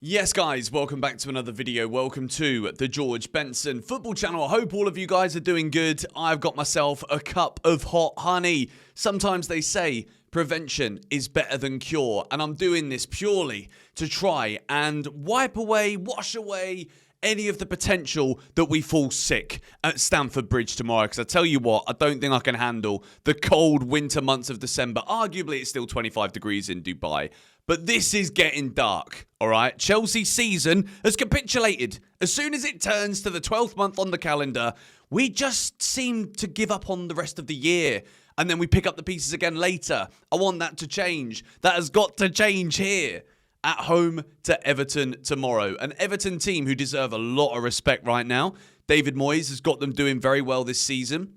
Yes guys, welcome back to another video. Welcome to the George Benson Football Channel. I hope all of you guys are doing good. I've got myself a cup of hot honey. Sometimes they say prevention is better than cure, and I'm doing this purely to try and wipe away, wash away any of the potential that we fall sick at Stamford Bridge tomorrow. Because I tell you what, I don't think I can handle the cold winter months of December. Arguably, it's still 25 degrees in Dubai. But this is getting dark, all right? Chelsea's season has capitulated. As soon as it turns to the 12th month on the calendar, we just seem to give up on the rest of the year. And then we pick up the pieces again later. I want that to change. That has got to change here. At home to Everton tomorrow. An Everton team who deserve a lot of respect right now. David Moyes has got them doing very well this season.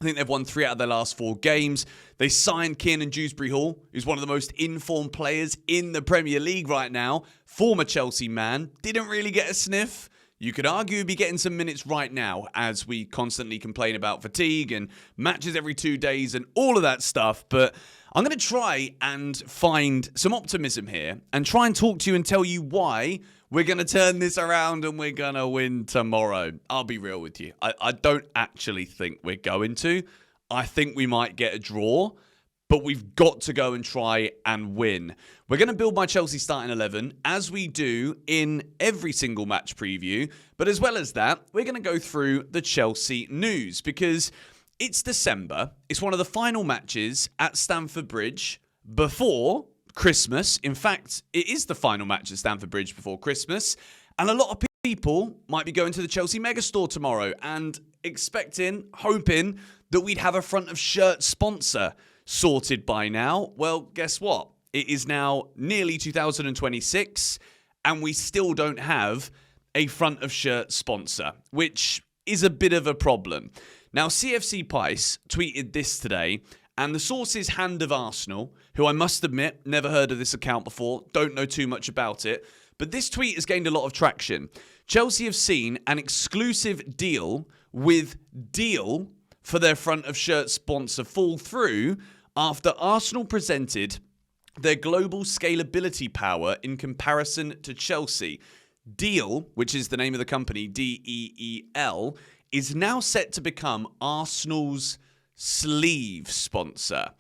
I think they've won 3 out of their last 4 games. They signed Kiernan Dewsbury-Hall, who's one of the most informed players in the Premier League right now. Former Chelsea man. Didn't really get a sniff. You could argue he'd be getting some minutes right now as we constantly complain about fatigue and matches every 2 days and all of that stuff. But I'm going to try and find some optimism here and try and talk to you and tell you why we're going to turn this around and we're going to win tomorrow. I'll be real with you. I don't actually think we're going to. I think we might get a draw, but we've got to go and try and win. We're going to build my Chelsea starting 11 as we do in every single match preview. But as well as that, we're going to go through the Chelsea news because it's December. It's one of the final matches at Stamford Bridge before Christmas. In fact, it is the final match at Stamford Bridge before Christmas. And a lot of people might be going to the Chelsea Megastore tomorrow and expecting, hoping that we'd have a front of shirt sponsor sorted by now. Well, guess what? It is now nearly 2026 and we still don't have a front of shirt sponsor, which is a bit of a problem. Now, CFC Pice tweeted this today, and the source is Hand of Arsenal, who I must admit, never heard of this account before, don't know too much about it, but this tweet has gained a lot of traction. Chelsea have seen an exclusive deal with Deal for their front of shirt sponsor fall through after Arsenal presented their global scalability power in comparison to Chelsea. Deal, which is the name of the company, D-E-E-L, is now set to become Arsenal's sleeve sponsor.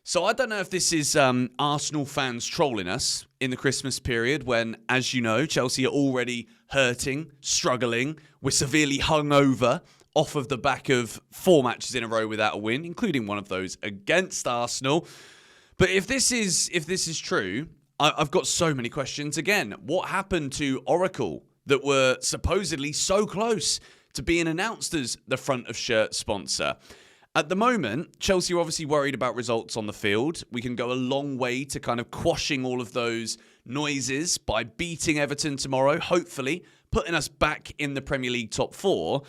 So I don't know if this is Arsenal fans trolling us in the Christmas period when, as you know, Chelsea are already hurting, struggling. We're severely hungover off of the back of 4 matches in a row without a win, including one of those against Arsenal. But if this is true, I've got so many questions again. What happened to Oracle that were supposedly so close to being announced as the front of shirt sponsor? At the moment, Chelsea are obviously worried about results on the field. We can go a long way to kind of quashing all of those noises by beating Everton tomorrow, hopefully putting us back in the Premier League top 4.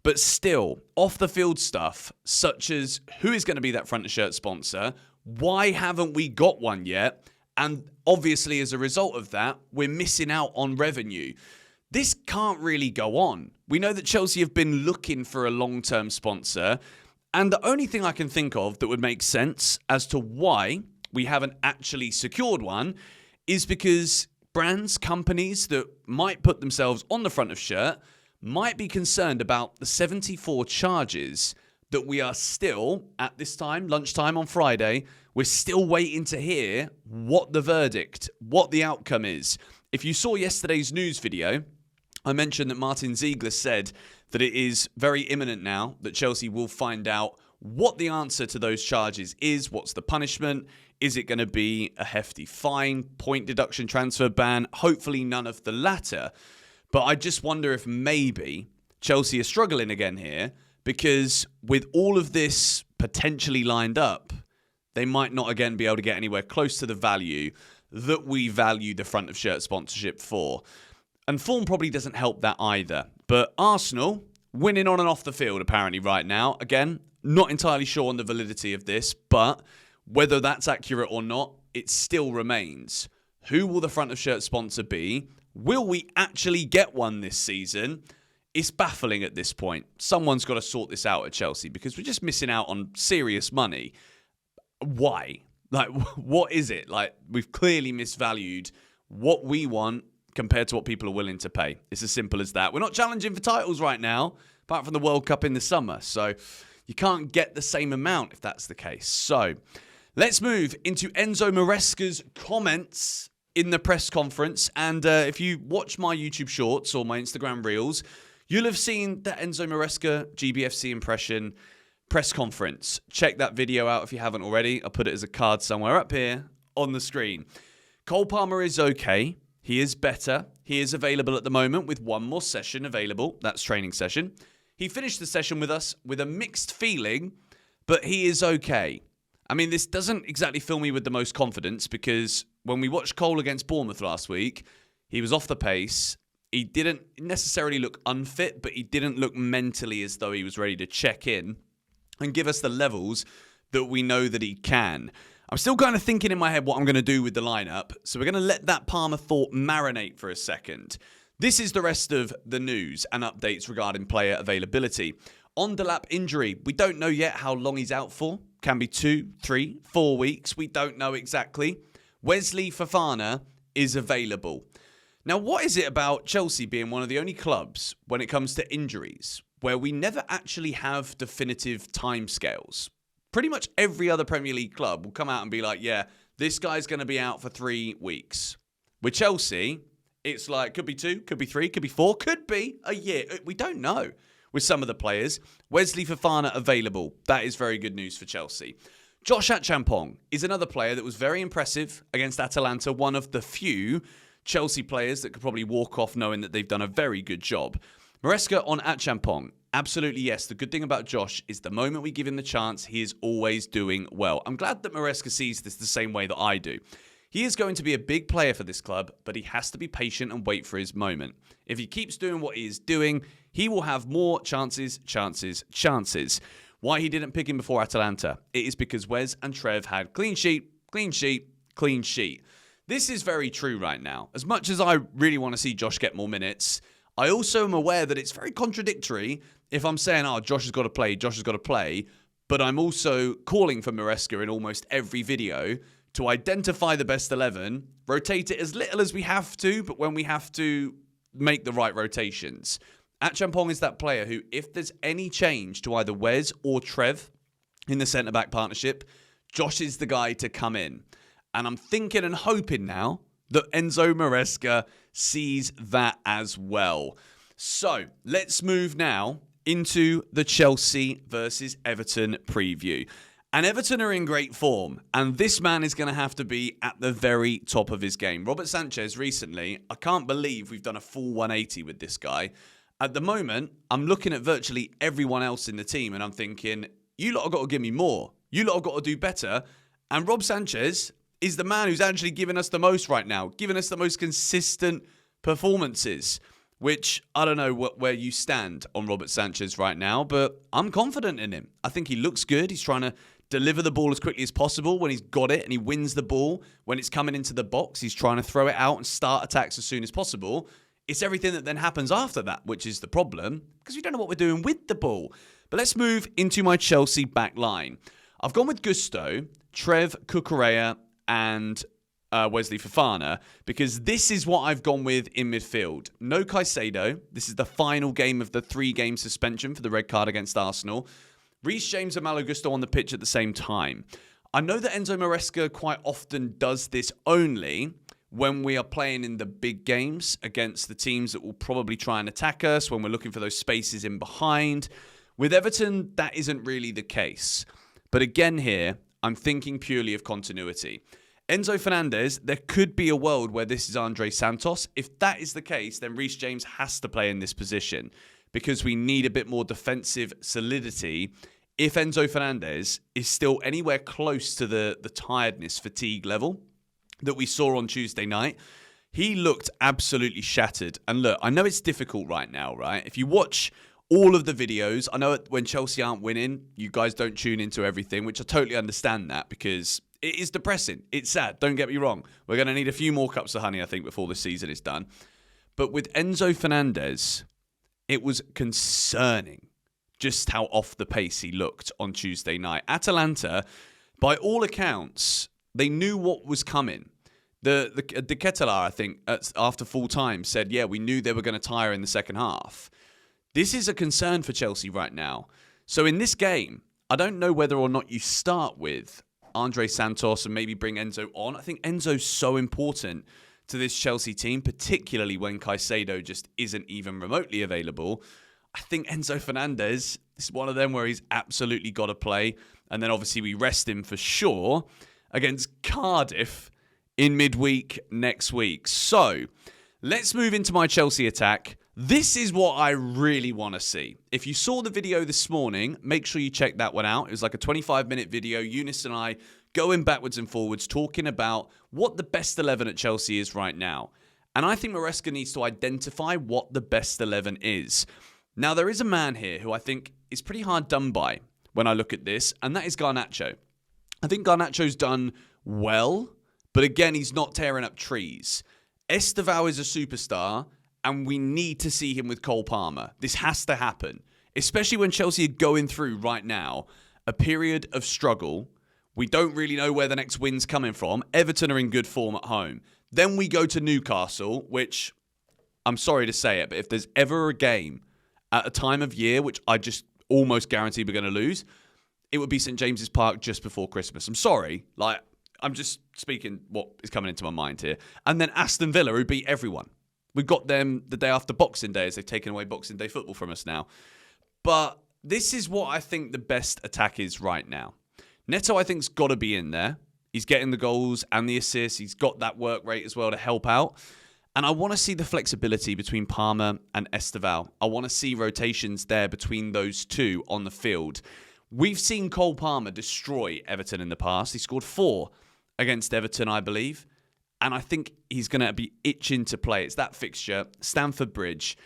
But still, off the field stuff, such as who is going to be that front of shirt sponsor, why haven't we got one yet? And obviously, as a result of that, we're missing out on revenue. This can't really go on. We know that Chelsea have been looking for a long-term sponsor, and the only thing I can think of that would make sense as to why we haven't actually secured one is because brands, companies that might put themselves on the front of shirt might be concerned about the 74 charges that we are still, at this time, lunchtime on Friday, we're still waiting to hear what the verdict, what the outcome is. If you saw yesterday's news video, I mentioned that Martin Ziegler said that it is very imminent now that Chelsea will find out what the answer to those charges is. What's the punishment? Is it going to be a hefty fine, point deduction, transfer ban? Hopefully none of the latter. But I just wonder if maybe Chelsea are struggling again here because with all of this potentially lined up, they might not again be able to get anywhere close to the value that we value the front of shirt sponsorship for. And form probably doesn't help that either. But Arsenal winning on and off the field apparently right now. Again, not entirely sure on the validity of this, but whether that's accurate or not, it still remains. Who will the front of shirt sponsor be? Will we actually get one this season? It's baffling at this point. Someone's got to sort this out at Chelsea because we're just missing out on serious money. Why? Like, what is it? Like, we've clearly misvalued what we want compared to what people are willing to pay. It's as simple as that. We're not challenging for titles right now, apart from the World Cup in the summer. So you can't get the same amount if that's the case. So let's move into Enzo Maresca's comments in the press conference. And if you watch my YouTube shorts or my Instagram reels, you'll have seen the Enzo Maresca GBFC impression press conference. Check that video out if you haven't already. I'll put it as a card somewhere up here on the screen. Cole Palmer is okay. He is better. He is available at the moment with one more session available. That's training session. He finished the session with us with a mixed feeling, but he is okay. I mean, this doesn't exactly fill me with the most confidence because when we watched Cole against Bournemouth last week, he was off the pace. He didn't necessarily look unfit, but he didn't look mentally as though he was ready to check in and give us the levels that we know that he can. I'm still kind of thinking in my head what I'm going to do with the lineup, so we're going to let that Palmer thought marinate for a second. This is the rest of the news and updates regarding player availability. On Delap injury, we don't know yet how long he's out for. Can be 2, 3, 4 weeks. We don't know exactly. Wesley Fofana is available. Now, what is it about Chelsea being one of the only clubs when it comes to injuries where we never actually have definitive timescales? Pretty much every other Premier League club will come out and be like, yeah, this guy's going to be out for 3 weeks. With Chelsea, it's like, could be 2, could be 3, could be 4, could be a year. We don't know with some of the players. Wesley Fofana available. That is very good news for Chelsea. Josh Achampong is another player that was very impressive against Atalanta, one of the few Chelsea players that could probably walk off knowing that they've done a very good job. Maresca on Achampong. Absolutely, yes. The good thing about Josh is the moment we give him the chance, he is always doing well. I'm glad that Maresca sees this the same way that I do. He is going to be a big player for this club, but he has to be patient and wait for his moment. If he keeps doing what he is doing, he will have more chances. Why he didn't pick him before Atalanta? It is because Wes and Trev had clean sheet. This is very true right now. As much as I really want to see Josh get more minutes, I also am aware that it's very contradictory if I'm saying, oh, Josh has got to play, but I'm also calling for Maresca in almost every video to identify the best 11, rotate it as little as we have to, but when we have to, make the right rotations. Achampong is that player who, if there's any change to either Wes or Trev in the centre-back partnership, Josh is the guy to come in. And I'm thinking and hoping now that Enzo Maresca sees that as well. So let's move now into the Chelsea versus Everton preview. And Everton are in great form, and this man is going to have to be at the very top of his game. Robert Sanchez recently, I can't believe we've done a full 180 with this guy. At the moment, I'm looking at virtually everyone else in the team, and I'm thinking, you lot have got to give me more. You lot have got to do better. And Rob Sanchez is the man who's actually giving us the most right now, giving us the most consistent performances, which I don't know where you stand on Robert Sanchez right now, but I'm confident in him. I think he looks good. He's trying to deliver the ball as quickly as possible when he's got it and he wins the ball. When it's coming into the box, he's trying to throw it out and start attacks as soon as possible. It's everything that then happens after that, which is the problem, because we don't know what we're doing with the ball. But let's move into my Chelsea back line. I've gone with Gusto, Trev, Cucurella, and Wesley Fofana, because this is what I've gone with in midfield. No Caicedo. This is the final game of the 3-game suspension for the red card against Arsenal. Reece James and Malo Gusto on the pitch at the same time. I know that Enzo Maresca quite often does this only when we are playing in the big games against the teams that will probably try and attack us, when we're looking for those spaces in behind. With Everton, that isn't really the case. But again here, I'm thinking purely of continuity. Enzo Fernandez, there could be a world where this is Andre Santos. If that is the case, then Reece James has to play in this position because we need a bit more defensive solidity. If Enzo Fernandez is still anywhere close to the tiredness, fatigue level that we saw on Tuesday night, he looked absolutely shattered. And look, I know it's difficult right now, right? If you watch all of the videos, I know when Chelsea aren't winning, you guys don't tune into everything, which I totally understand that because it is depressing. It's sad. Don't get me wrong. We're going to need a few more cups of honey, I think, before the season is done. But with Enzo Fernandez, it was concerning just how off the pace he looked on Tuesday night. Atalanta, by all accounts, they knew what was coming. The Ketelaar, I think, after full time said, yeah, we knew they were going to tire in the second half. This is a concern for Chelsea right now. So in this game, I don't know whether or not you start with Andre Santos and maybe bring Enzo on. I think Enzo's so important to this Chelsea team, particularly when Caicedo just isn't even remotely available. I think Enzo Fernandez is one of them where he's absolutely got to play. And then obviously we rest him for sure against Cardiff in midweek next week. So let's move into my Chelsea attack. This is what I really want to see. If you saw the video this morning, make sure you check that one out. It was like a 25-minute video. Eunice and I going backwards and forwards, talking about what the best 11 at Chelsea is right now. And I think Maresca needs to identify what the best 11 is. Now, there is a man here who I think is pretty hard done by when I look at this, and that is Garnacho. I think Garnacho's done well, but again, he's not tearing up trees. ESTÉVÃO is a superstar, and we need to see him with Cole Palmer. This has to happen, especially when Chelsea are going through right now a period of struggle. We don't really know where the next win's coming from. Everton are in good form at home. Then we go to Newcastle, which, I'm sorry to say it, but if there's ever a game at a time of year which I just almost guarantee we're going to lose, it would be St. James's Park just before Christmas. I'm sorry. I'm just speaking what is coming into my mind here. And then Aston Villa, who beat everyone. We've got them the day after Boxing Day, as they've taken away Boxing Day football from us now. But this is what I think the best attack is right now. Neto, I think, has got to be in there. He's getting the goals and the assists. He's got that work rate as well to help out. And I want to see the flexibility between Palmer and ESTÉVÃO. I want to see rotations there between those two on the field. We've seen Cole Palmer destroy Everton in the past. He scored 4 against Everton, I believe. And I think he's going to be itching to play. It's that fixture, Stamford Bridge.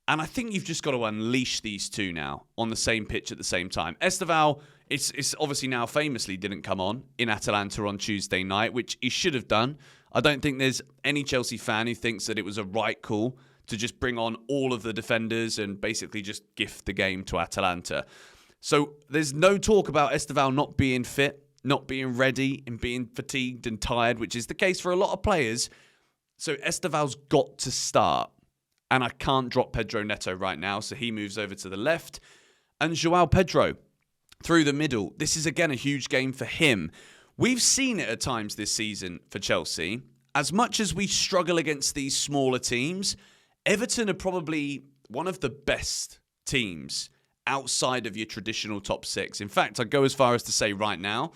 And I think you've just got to unleash these two now on the same pitch at the same time. ESTÉVÃO, it's obviously now famously didn't come on in Atalanta on Tuesday night, which he should have done. I don't think there's any Chelsea fan who thinks that it was a right call to just bring on all of the defenders and basically just gift the game to Atalanta. So there's no talk about ESTÉVÃO not being fit, not being ready and being fatigued and tired, which is the case for a lot of players. So ESTÉVãO's got to start. And I can't drop Pedro Neto right now, so he moves over to the left. And João Pedro through the middle. This is, again, a huge game for him. We've seen it at times this season for Chelsea. As much as we struggle against these smaller teams, Everton are probably one of the best teams outside of your traditional top 6. In fact, I'd go as far as to say right now,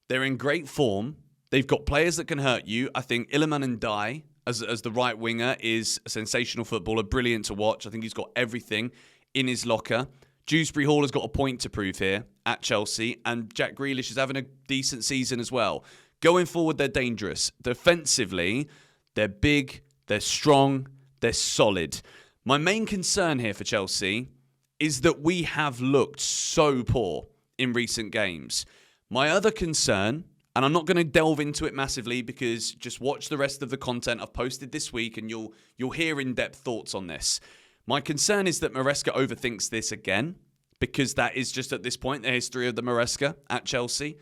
they're in great form. They've got players that can hurt you. I think Iliman Ndiaye, as the right winger, is a sensational footballer, brilliant to watch. I think he's got everything in his locker. Dewsbury Hall has got a point to prove here at Chelsea, and Jack Grealish is having a decent season as well. Going forward, they're dangerous. Defensively, they're big, they're strong, they're solid. My main concern here for Chelsea is that we have looked so poor in recent games. My other concern, and I'm not going to delve into it massively because just watch the rest of the content I've posted this week and you'll hear in-depth thoughts on this. My concern is that Maresca overthinks this again, because that is just at this point the history of the Maresca at Chelsea.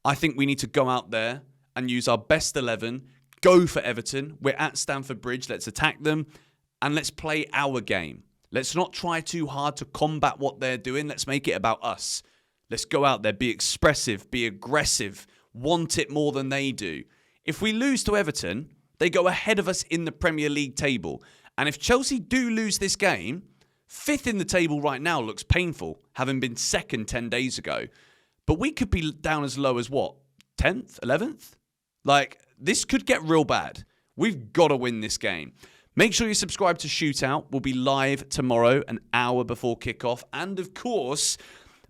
I think we need to go out there and use our best 11, go for Everton. We're at Stamford Bridge. Let's attack them and let's play our game. Let's not try too hard to combat what they're doing. Let's make it about us. Let's go out there, be expressive, be aggressive, want it more than they do. If we lose to Everton, they go ahead of us in the Premier League table. And if Chelsea do lose this game, 5th in the table right now looks painful, having been 2nd 10 days ago. But we could be down as low as what? 10th? 11th? This could get real bad. We've got to win this game. Make sure you subscribe to Shootout. We'll be live tomorrow, an hour before kickoff. And of course,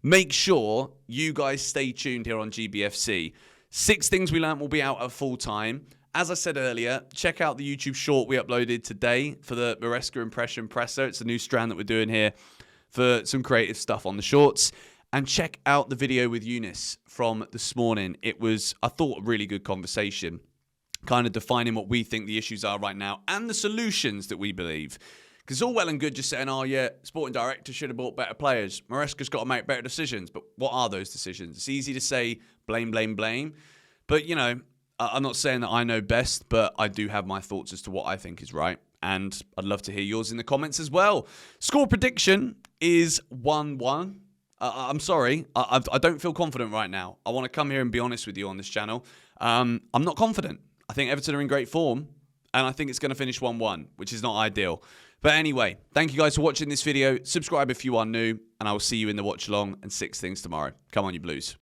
make sure you guys stay tuned here on GBFC. 6 Things We Learned will be out at full time. As I said earlier, check out the YouTube short we uploaded today for the Maresca Impression Presser. It's a new strand that we're doing here for some creative stuff on the shorts. And check out the video with Eunice from this morning. It was, I thought, a really good conversation, kind of defining what we think the issues are right now and the solutions that we believe. Because it's all well and good just saying, oh yeah, sporting director should have bought better players. Maresca's got to make better decisions. But what are those decisions? It's easy to say blame, blame, blame. But, I'm not saying that I know best, but I do have my thoughts as to what I think is right. And I'd love to hear yours in the comments as well. Score prediction is 1-1. I'm sorry. I don't feel confident right now. I want to come here and be honest with you on this channel. I'm not confident. I think Everton are in great form. And I think it's going to finish 1-1, which is not ideal. But anyway, thank you guys for watching this video. Subscribe if you are new. And I will see you in the watch along and 6 things tomorrow. Come on, you Blues.